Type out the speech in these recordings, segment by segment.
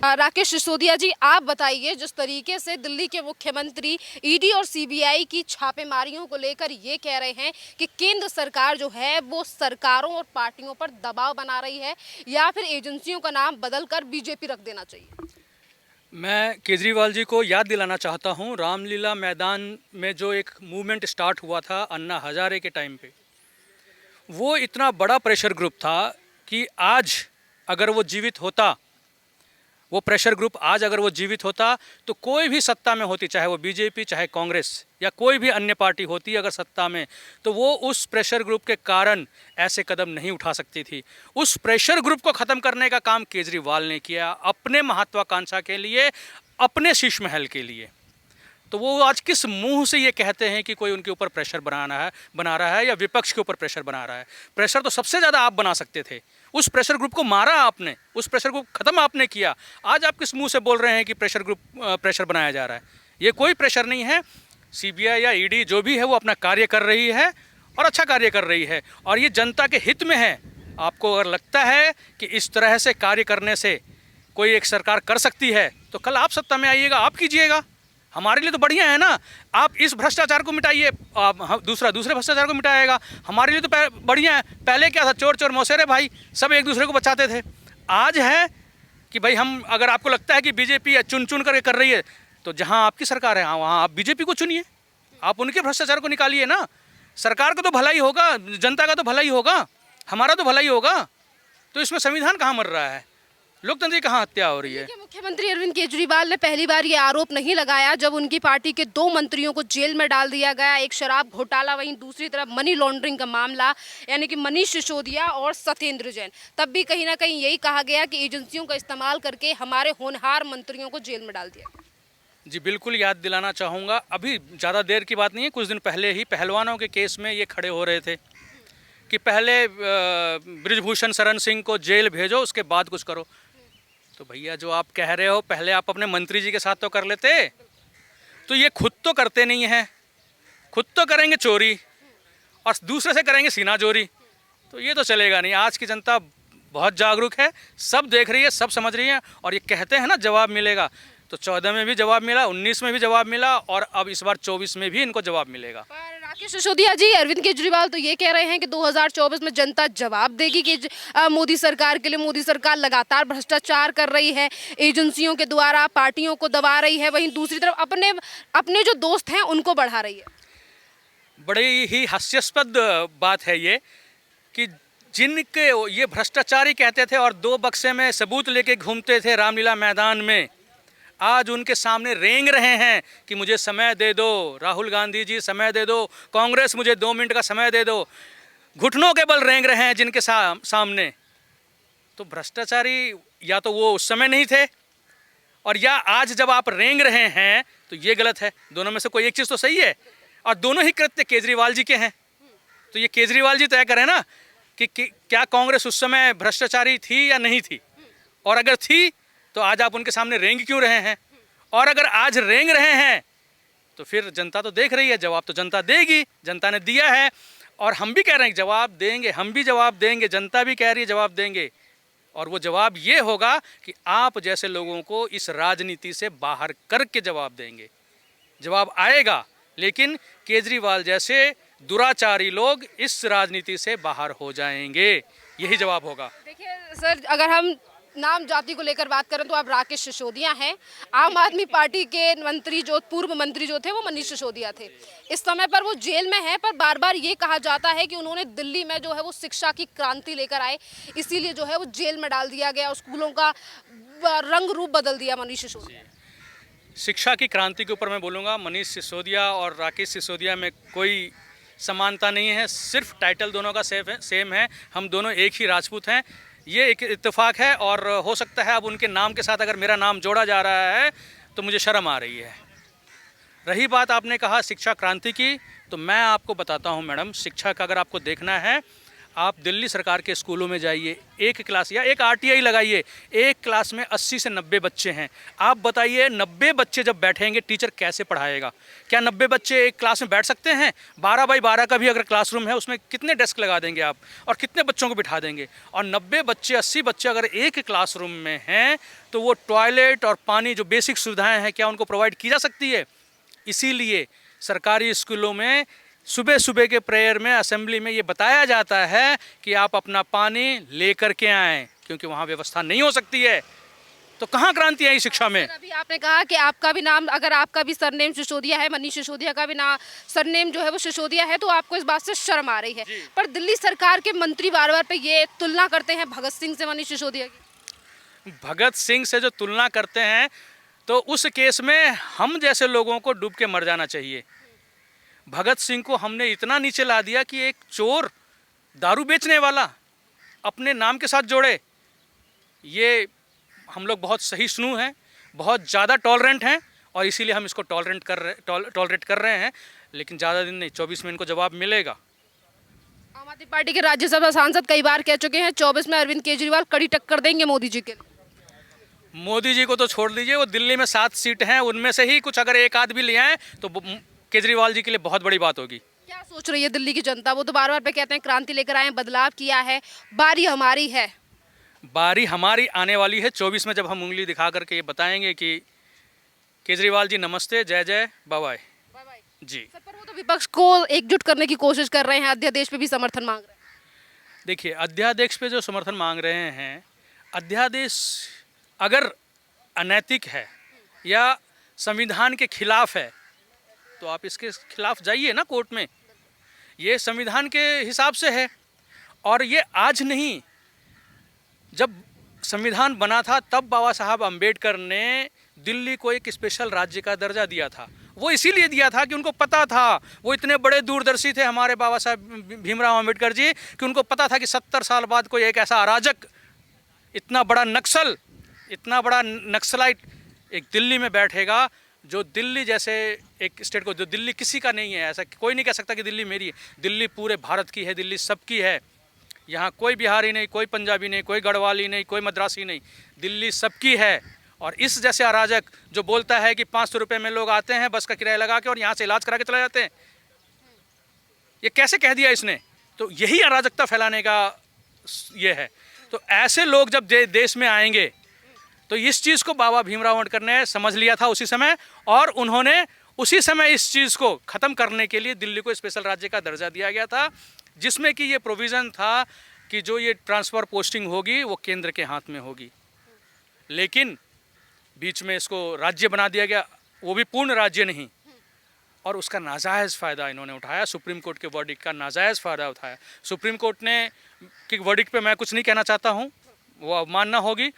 राकेश सिसोदिया जी, आप बताइए, जिस तरीके से दिल्ली के मुख्यमंत्री ईडी और सीबीआई की छापेमारियों को लेकर ये कह रहे हैं कि केंद्र सरकार जो है वो सरकारों और पार्टियों पर दबाव बना रही है या फिर एजेंसियों का नाम बदलकर बीजेपी रख देना चाहिए। मैं केजरीवाल जी को याद दिलाना चाहता हूं, रामलीला मैदान में जो एक मूवमेंट स्टार्ट हुआ था अन्ना हजारे के टाइम पे, वो इतना बड़ा प्रेशर ग्रुप था कि आज अगर वो जीवित होता, वो प्रेशर ग्रुप आज अगर वो जीवित होता तो कोई भी सत्ता में होती, चाहे वो बीजेपी, चाहे कांग्रेस या कोई भी अन्य पार्टी होती अगर सत्ता में, तो वो उस प्रेशर ग्रुप के कारण ऐसे कदम नहीं उठा सकती थी। उस प्रेशर ग्रुप को ख़त्म करने का काम केजरीवाल ने किया, अपने महत्वाकांक्षा के लिए, अपने शीश महल के लिए। तो वो आज किस मुंह से ये कहते हैं कि कोई उनके ऊपर प्रेशर बना रहा है या विपक्ष के ऊपर प्रेशर बना रहा है? प्रेशर तो सबसे ज़्यादा आप बना सकते थे। उस प्रेशर ग्रुप को मारा आपने, उस प्रेशर ग्रुप ख़त्म आपने किया। आज आप किस मुंह से बोल रहे हैं कि प्रेशर बनाया जा रहा है? ये कोई प्रेशर नहीं है। सीबीआई या ईडी जो भी है वो अपना कार्य कर रही है और अच्छा कार्य कर रही है, और ये जनता के हित में है। आपको अगर लगता है कि इस तरह से कार्य करने से कोई एक सरकार कर सकती है तो कल आप सत्ता में आइएगा, आप कीजिएगा। हमारे लिए तो बढ़िया है ना। आप इस भ्रष्टाचार को मिटाइए, दूसरे भ्रष्टाचार को मिटाएगा, हमारे लिए तो बढ़िया है। पहले क्या था, चोर चोर मौसेरे भाई, सब एक दूसरे को बचाते थे। आज है कि भाई हम, अगर आपको लगता है कि बीजेपी चुन चुन करके कर रही है तो जहां आपकी सरकार है वहां आप बीजेपी को चुनिए, आप उनके भ्रष्टाचार को निकालिए ना। सरकार का तो भला ही होगा, जनता का तो भला ही होगा, हमारा तो भला ही होगा। तो इसमें संविधान कहाँ मर रहा है, लोकतंत्र की कहाँ हत्या हो रही है? मुख्यमंत्री अरविंद केजरीवाल ने पहली बार ये आरोप नहीं लगाया जब उनकी पार्टी के 2 मंत्रियों को जेल में डाल दिया गया, एक शराब घोटाला, वहीं दूसरी तरफ मनी लॉन्ड्रिंग का मामला, यानी कि मनीष सिसोदिया और सत्येंद्र जैन। तब भी कहीं ना कहीं यही कहा गया कि एजेंसियों का इस्तेमाल करके हमारे होनहार मंत्रियों को जेल में डाल दिया। जी बिल्कुल याद दिलाना चाहूँगा, अभी ज़्यादा देर की बात नहीं है, कुछ दिन पहले ही पहलवानों के केस में ये खड़े हो रहे थे कि पहले बृजभूषण शरण सिंह को जेल भेजो, उसके बाद कुछ करो। तो भैया जो आप कह रहे हो, पहले आप अपने मंत्री जी के साथ तो कर लेते। तो ये खुद तो करते नहीं हैं, खुद तो करेंगे चोरी और दूसरे से करेंगे सीना चोरी, तो ये तो चलेगा नहीं। आज की जनता बहुत जागरूक है, सब देख रही है, सब समझ रही है। और ये कहते हैं ना जवाब मिलेगा, तो 14 में भी जवाब मिला, 19 में भी जवाब मिला, और अब इस बार 24 में भी इनको जवाब मिलेगा। राकेश सिसोदिया जी, अरविंद केजरीवाल तो ये कह रहे हैं कि 2024 में जनता जवाब देगी कि मोदी सरकार के लिए, मोदी सरकार लगातार भ्रष्टाचार कर रही है, एजेंसियों के द्वारा पार्टियों को दबा रही है, वहीं दूसरी तरफ अपने जो दोस्त हैं उनको बढ़ा रही है। बड़ी ही हास्यास्पद बात है ये कि जिनके ये भ्रष्टाचारी कहते थे और 2 बक्से में सबूत लेके घूमते थे रामलीला मैदान में, आज उनके सामने रेंग रहे हैं कि मुझे समय दे दो, राहुल गांधी जी समय दे दो, कांग्रेस मुझे 2 मिनट का समय दे दो। घुटनों के बल रेंग रहे हैं जिनके सामने। तो भ्रष्टाचारी या तो वो उस समय नहीं थे, और या आज जब आप रेंग रहे हैं तो ये गलत है। दोनों में से कोई एक चीज़ तो सही है, और दोनों ही कृत्य केजरीवाल जी के हैं। तो ये केजरीवाल जी तय करें ना कि क्या कांग्रेस उस समय भ्रष्टाचारी थी या नहीं थी, और अगर थी तो आज आप उनके सामने रेंग क्यों रहे हैं? और अगर आज रेंग रहे हैं तो फिर जनता तो देख रही है, जवाब तो जनता देगी, जनता ने दिया है। और हम भी कह रहे हैं जवाब देंगे, हम भी जवाब देंगे, जनता भी कह रही है जवाब देंगे। और वो जवाब ये होगा कि आप जैसे लोगों को इस राजनीति से बाहर करके जवाब देंगे। जवाब आएगा, लेकिन केजरीवाल जैसे दुराचारी लोग इस राजनीति से बाहर हो जाएंगे, यही जवाब होगा। देखिए सर, अगर हम नाम जाति को लेकर बात करें तो आप राकेश सिसोदिया हैं। आम आदमी पार्टी के मंत्री जो पूर्व मंत्री जो थे वो मनीष सिसोदिया थे। इस समय पर वो जेल में हैं, पर बार बार ये कहा जाता है कि उन्होंने दिल्ली में जो है वो शिक्षा की क्रांति लेकर आए, इसीलिए जो है वो जेल में डाल दिया गया, स्कूलों का रंग रूप बदल दिया मनीष सिसोदिया। शिक्षा की क्रांति के ऊपर मैं बोलूँगा, मनीष सिसोदिया और राकेश सिसोदिया में कोई समानता नहीं है, सिर्फ टाइटल दोनों का सेम है। हम दोनों एक ही राजपूत हैं, ये एक इत्तेफाक है। और हो सकता है अब उनके नाम के साथ अगर मेरा नाम जोड़ा जा रहा है तो मुझे शर्म आ रही है। रही बात आपने कहा शिक्षा क्रांति की, तो मैं आपको बताता हूं मैडम, शिक्षा का अगर आपको देखना है, आप दिल्ली सरकार के स्कूलों में जाइए, एक क्लास या एक आरटीआई लगाइए, एक क्लास में 80 से 90 बच्चे हैं। आप बताइए 90 बच्चे जब बैठेंगे टीचर कैसे पढ़ाएगा? क्या 90 बच्चे एक क्लास में बैठ सकते हैं? 12 बाई 12 का भी अगर क्लासरूम है उसमें कितने डेस्क लगा देंगे आप और कितने बच्चों को बिठा देंगे? और 90 बच्चे 80 बच्चे अगर एक क्लासरूम में हैं तो वो टॉयलेट और पानी जो बेसिक सुविधाएँ हैं क्या उनको प्रोवाइड की जा सकती है? इसीलिए सरकारी स्कूलों में सुबह सुबह के प्रेयर में असेंबली में ये बताया जाता है कि आप अपना पानी लेकर के आएँ, क्योंकि वहाँ व्यवस्था नहीं हो सकती है। तो कहाँ क्रांति आई शिक्षा में? सर, अभी आपने कहा कि आपका भी नाम, अगर आपका भी सरनेम सिसोदिया है, मनीष सिसोदिया का भी नाम सरनेम जो है वो सिसोदिया है, तो आपको इस बात से शर्म आ रही है। पर दिल्ली सरकार के मंत्री बार बार पे ये तुलना करते हैं भगत सिंह से मनीष सिसोदिया की। भगत सिंह से जो तुलना करते हैं तो उस केस में हम जैसे लोगों को डूब के मर जाना चाहिए। भगत सिंह को हमने इतना नीचे ला दिया कि एक चोर, दारू बेचने वाला अपने नाम के साथ जोड़े। ये हम लोग बहुत सहिष्णु हैं, बहुत ज़्यादा टॉलरेंट हैं और इसीलिए हम इसको टॉलरेट कर रहे हैं। लेकिन ज़्यादा दिन नहीं, 24 में इनको जवाब मिलेगा। आम आदमी पार्टी के राज्यसभा सांसद कई बार कह चुके हैं 24 में अरविंद केजरीवाल कड़ी टक्कर देंगे मोदी जी के। मोदी जी को तो छोड़ दीजिए, वो दिल्ली में 7 सीट हैं, उनमें से ही कुछ अगर एक आध भी ले आए तो केजरीवाल जी के लिए बहुत बड़ी बात होगी। क्या सोच रही है दिल्ली की जनता? वो तो बार बार पे कहते हैं क्रांति लेकर आए हैं, बदलाव किया है, बारी हमारी है। बारी हमारी आने वाली है 24 में, जब हम उंगली दिखा करके ये बताएंगे कि केजरीवाल जी नमस्ते, जय जय, बाय बाय जी। सर, पर वो तो विपक्ष को एकजुट करने की कोशिश कर रहे हैं, अध्यादेश पे भी समर्थन मांग रहे हैं। देखिए, अध्यादेश पे जो समर्थन मांग रहे हैं, अध्यादेश अगर अनैतिक है या संविधान के खिलाफ है तो आप इसके खिलाफ जाइए ना कोर्ट में। ये संविधान के हिसाब से है और ये आज नहीं, जब संविधान बना था तब बाबा साहब अम्बेडकर ने दिल्ली को एक स्पेशल राज्य का दर्जा दिया था। वो इसीलिए दिया था कि उनको पता था, वो इतने बड़े दूरदर्शी थे हमारे बाबा साहब भीमराव अम्बेडकर जी, कि उनको पता था कि 70 साल बाद कोई एक ऐसा अराजक, इतना बड़ा नक्सल, इतना बड़ा नक्सलाइट एक दिल्ली में बैठेगा जो दिल्ली जैसे एक स्टेट को, जो दिल्ली किसी का नहीं है, ऐसा कोई नहीं कह सकता कि दिल्ली मेरी है। दिल्ली पूरे भारत की है, दिल्ली सबकी है। यहाँ कोई बिहारी नहीं, कोई पंजाबी नहीं, कोई गढ़वाली नहीं, कोई मद्रासी नहीं, दिल्ली सबकी है। और इस जैसे अराजक जो बोलता है कि 500 रुपये में लोग आते हैं बस का किराया लगा के और यहाँ से इलाज करा के चले जाते हैं, ये कैसे कह दिया इसने? तो यही अराजकता फैलाने का ये है। तो ऐसे लोग जब देश में आएंगे तो इस चीज़ को बाबा भीमराव अम्बेडकर ने समझ लिया था उसी समय, और उन्होंने उसी समय इस चीज़ को ख़त्म करने के लिए दिल्ली को स्पेशल राज्य का दर्जा दिया गया था, जिसमें कि ये प्रोविज़न था कि जो ये ट्रांसफ़र पोस्टिंग होगी वो केंद्र के हाथ में होगी। लेकिन बीच में इसको राज्य बना दिया गया, वो भी पूर्ण राज्य नहीं, और उसका नाजायज़ फ़ायदा इन्होंने उठाया। सुप्रीम कोर्ट के वर्डिक्ट का नाजायज़ फ़ायदा उठाया। सुप्रीम कोर्ट ने कि वर्डिक्ट पे मैं कुछ नहीं कहना चाहता हूँ, वो अवमानना होगी,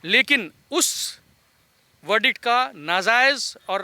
लेकिन उस वर्डिक्ट का नाजायज़ और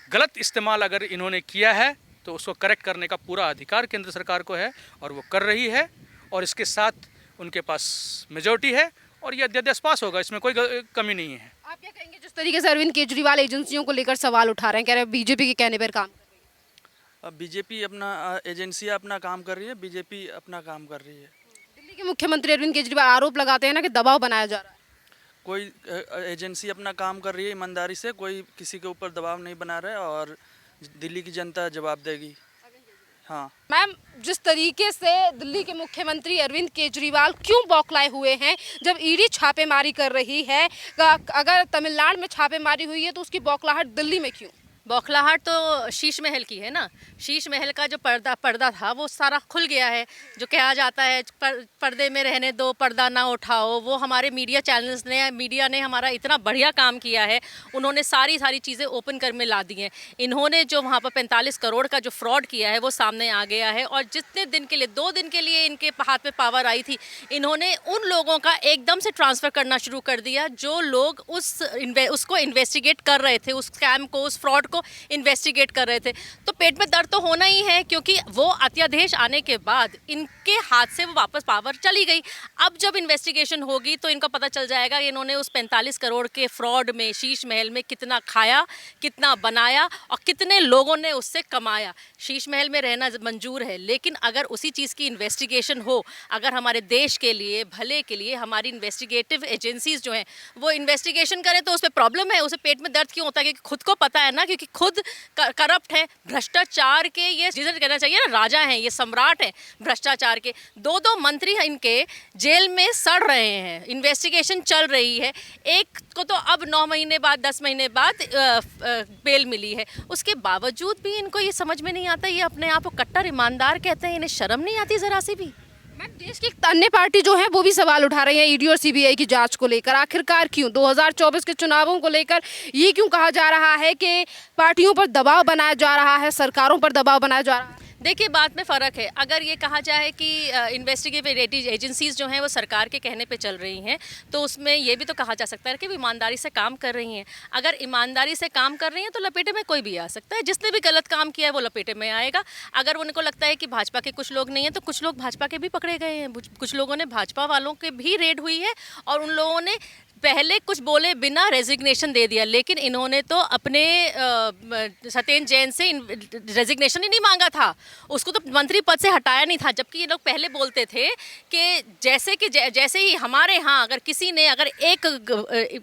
गलत इस्तेमाल अगर इन्होंने किया है तो उसको करेक्ट करने का पूरा अधिकार केंद्र सरकार को है और वो कर रही है। और इसके साथ उनके पास मेजॉरिटी है और ये अध्यादेश पास होगा, इसमें कोई कमी नहीं है। आप क्या कहेंगे जिस तरीके से अरविंद केजरीवाल एजेंसियों को लेकर सवाल उठा रहे हैं, कह रहे हैं बीजेपी के कहने पर काम कर रही है? अब बीजेपी अपना एजेंसियां अपना काम कर रही है, बीजेपी अपना काम कर रही है। दिल्ली के मुख्यमंत्री अरविंद केजरीवाल आरोप लगाते हैं ना कि दबाव बनाया जा रहा है। कोई एजेंसी अपना काम कर रही है ईमानदारी से, कोई किसी के ऊपर दबाव नहीं बना रहा है और दिल्ली की जनता जवाब देगी। हाँ मैम, जिस तरीके से दिल्ली के मुख्यमंत्री अरविंद केजरीवाल क्यों बौखलाए हुए हैं जब ईडी छापेमारी कर रही है, अगर तमिलनाडु में छापेमारी हुई है तो उसकी बौखलाहट दिल्ली में क्यों? बौखलाहट तो शीश महल की है ना। शीश महल का जो पर्दा था वो सारा खुल गया है। जो कहा जाता है पर्दे में रहने दो, पर्दा ना उठाओ, वो हमारे मीडिया ने हमारा इतना बढ़िया काम किया है। उन्होंने सारी चीज़ें ओपन कर में ला दी हैं। इन्होंने जो वहाँ पर 45 करोड़ का जो फ्रॉड किया है वो सामने आ गया है। और जितने दिन के लिए, 2 दिन के लिए इनके हाथ में पावर आई थी, इन्होंने उन लोगों का एकदम से ट्रांसफ़र करना शुरू कर दिया जो लोग उसको इन्वेस्टिगेट कर रहे थे, उस स्कैम को, उस फ्रॉड को इन्वेस्टिगेट कर रहे थे। तो पेट में दर्द तो होना ही है, क्योंकि वो अध्यादेश आने के बाद इनके हाथ से वो वापस पावर चली गई। अब जब इन्वेस्टिगेशन होगी तो इनको पता चल जाएगा इन्होंने उस 45 करोड़ के फ्रॉड में शीश महल में कितना खाया, कितना बनाया और कितने लोगों ने उससे कमाया। शीश महल में रहना मंजूर है, लेकिन अगर उसी चीज़ की इन्वेस्टिगेशन हो, अगर हमारे देश के लिए, भले के लिए हमारी इन्वेस्टिगेटिव एजेंसीज जो हैं वो इन्वेस्टिगेशन करें, तो उस पर प्रॉब्लम है। उसे पेट में दर्द क्यों होता है? क्योंकि खुद को पता है ना, क्योंकि खुद करप्ट है, भ्रष्टाचार के ये जिसे कहना चाहिए ना राजा हैं, ये सम्राट हैं भ्रष्टाचार के। दो मंत्री इनके जेल में सड़ रहे हैं, इन्वेस्टिगेशन चल रही है। एक को तो अब 9 महीने बाद, 10 महीने बाद बेल मिली है, उसके बावजूद भी इनको ये समझ में नहीं आता। ये अपने आप को कट्टर ईमानदार कहते हैं, इन्हें शर्म नहीं आती ज़रा सी भी। मैम, देश की अन्य पार्टी जो है वो भी सवाल उठा रही है ईडी और सीबीआई की जांच को लेकर। आखिरकार क्यों 2024 के चुनावों को लेकर ये क्यों कहा जा रहा है कि पार्टियों पर दबाव बनाया जा रहा है, सरकारों पर दबाव बनाया जा रहा है? देखिए, बात में फ़र्क है। अगर ये कहा जाए कि इन्वेस्टिगेटिव एजेंसीज़ जो हैं वो सरकार के कहने पे चल रही हैं, तो उसमें ये भी तो कहा जा सकता है कि वो ईमानदारी से काम कर रही हैं। अगर ईमानदारी से काम कर रही हैं तो लपेटे में कोई भी आ सकता है। जिसने भी गलत काम किया है वो लपेटे में आएगा। अगर उनको लगता है कि भाजपा के कुछ लोग नहीं हैं, तो कुछ लोग भाजपा के भी पकड़े गए हैं। कुछ लोगों ने भाजपा वालों के भी रेड हुई है और उन लोगों ने पहले कुछ बोले बिना रेजिग्नेशन दे दिया, लेकिन इन्होंने तो अपने सत्येंद्र जैन से रेजिग्नेशन ही नहीं मांगा था, उसको तो मंत्री पद से हटाया नहीं था। जबकि ये लोग पहले बोलते थे कि जैसे ही हमारे यहाँ अगर किसी ने अगर एक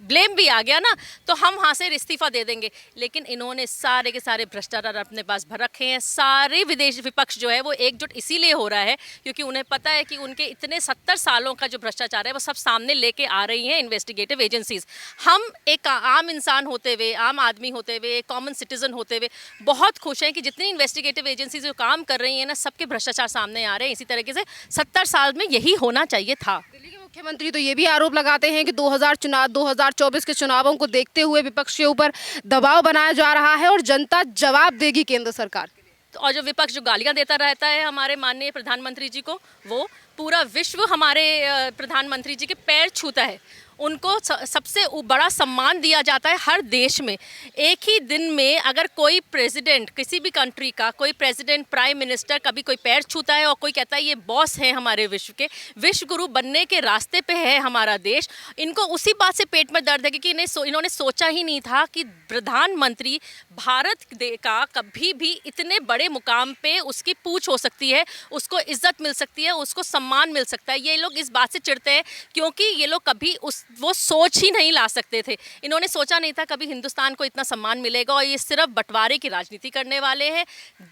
ब्लेम भी आ गया ना तो हम वहाँ से इस्तीफा दे देंगे। लेकिन इन्होंने सारे के सारे भ्रष्टाचार अपने पास भर रखे हैं। सारे विदेशी विपक्ष जो है वो एकजुट इसीलिए हो रहा है क्योंकि उन्हें पता है कि उनके इतने 70 सालों का जो भ्रष्टाचार है वो सब सामने लेके आ रही हैं इन्वेस्टिगेटिव एजेंसीज। हम एक आम इंसान होते हुए, आम आदमी होते हुए, कॉमन सिटीजन होते हुए बहुत खुश हैं कि जितनी इन्वेस्टिगेटिव एजेंसीज जो काम कर रही हैं ना, सबके भ्रष्टाचार सामने आ रहे हैं। इसी तरीके से 70 साल में यही होना चाहिए था। दिल्ली के मुख्यमंत्री तो ये भी आरोप लगाते हैं कि 2024 के चुनावों को देखते हुए विपक्ष के ऊपर दबाव बनाया जा रहा है और जनता जवाब देगी केंद्र सरकार के लिए। और जो विपक्ष जो गालियां देता रहता है हमारे माननीय प्रधानमंत्री जी को, वो पूरा विश्व हमारे प्रधानमंत्री जी के पैर छूता है। उनको सबसे बड़ा सम्मान दिया जाता है हर देश में। एक ही दिन में अगर कोई प्रेसिडेंट, किसी भी कंट्री का कोई प्रेसिडेंट, प्राइम मिनिस्टर कभी कोई पैर छूता है और कोई कहता है ये बॉस है हमारे विश्व के, विश्व गुरु बनने के रास्ते पे है हमारा देश, इनको उसी बात से पेट में दर्द है कि इन्होंने सोचा ही नहीं था कि प्रधानमंत्री भारत का कभी भी इतने बड़े मुकाम पे उसकी पूछ हो सकती है, उसको इज्जत मिल सकती है, उसको सम्मान मिल सकता है। ये लोग इस बात से चिढ़ते हैं क्योंकि ये लोग कभी वो सोच ही नहीं ला सकते थे। इन्होंने सोचा नहीं था कभी हिंदुस्तान को इतना सम्मान मिलेगा और ये सिर्फ बंटवारे की राजनीति करने वाले हैं,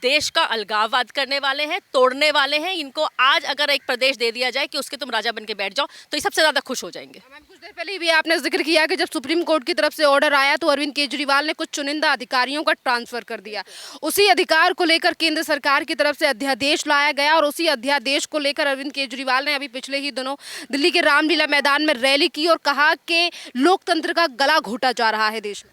देश का अलगाववाद करने वाले हैं, तोड़ने वाले हैं। इनको आज अगर एक प्रदेश दे दिया जाए कि उसके तुम राजा बन के बैठ जाओ तो ये सबसे ज़्यादा खुश हो जाएंगे। मैम, कुछ देर पहले भी आपने जिक्र किया कि जब सुप्रीम कोर्ट की तरफ से ऑर्डर आया तो अरविंद केजरीवाल ने कुछ चुनिंदा अधिकारियों का ट्रांसफर कर दिया। उसी अधिकार को लेकर केंद्र सरकार की तरफ से अध्यादेश लाया गया और उसी अध्यादेश को लेकर अरविंद केजरीवाल ने अभी पिछले ही दिनों दिल्ली के रामलीला मैदान में रैली की और कहा कि लोकतंत्र का गला घोटा जा रहा है देश में।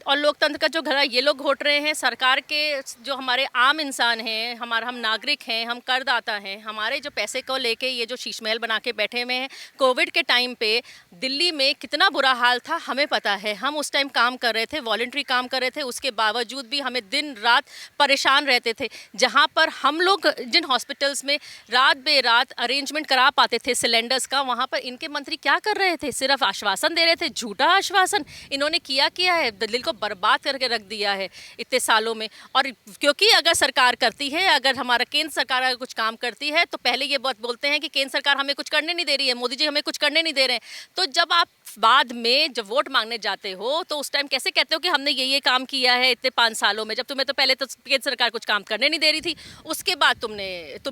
और लोकतंत्र का जो गला ये लोग घोट रहे हैं, सरकार के जो हमारे आम इंसान हैं, हम नागरिक हैं, हम करदाता हैं, हमारे जो पैसे को लेके ये जो शीश महल बना के बैठे हुए हैं। कोविड के टाइम पे दिल्ली में कितना बुरा हाल था हमें पता है। हम उस टाइम काम कर रहे थे, वॉलंटरी काम कर रहे थे, उसके बावजूद भी हमें दिन रात परेशान रहते थे। जहाँ पर हम लोग जिन हॉस्पिटल्स में रात बे रात अरेंजमेंट करा पाते थे सिलेंडर्स का, वहाँ पर इनके मंत्री क्या कर रहे थे? सिर्फ आश्वासन दे रहे थे, झूठा आश्वासन। इन्होंने किया है, दिल्ली को बर्बाद करके रख दिया है इतने सालों में। और क्योंकि अगर सरकार करती है, अगर हमारा केंद्र सरकार अगर कुछ काम करती है तो पहले ये बात बोलते हैं कि केंद्र सरकार हमें कुछ करने नहीं दे रही है, मोदी जी हमें कुछ करने नहीं दे रहे हैं। तो जब आप बाद में जब वोट मांगने जाते हो तो उस टाइम कैसे कहते हो कि हमने ये काम किया है इतने 5 सालों में, जब तुम्हें तो पहले तो केंद्र सरकार कुछ काम करने नहीं दे रही थी, उसके बाद तुम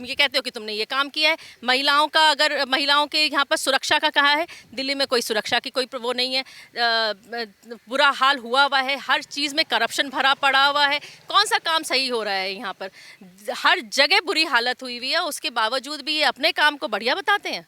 ये कहते हो कि तुमने ये काम किया है। महिलाओं का, अगर महिलाओं के यहाँ पर सुरक्षा का कहा है, दिल्ली में कोई सुरक्षा की कोई वो नहीं है। बुरा हाल हुआ हुआ है, हर चीज़ में करप्शन भरा पड़ा हुआ है। कौन सा काम सही हो रहा है? यहाँ पर हर जगह बुरी हालत हुई हुई है, उसके बावजूद भी ये अपने काम को बढ़िया बताते हैं।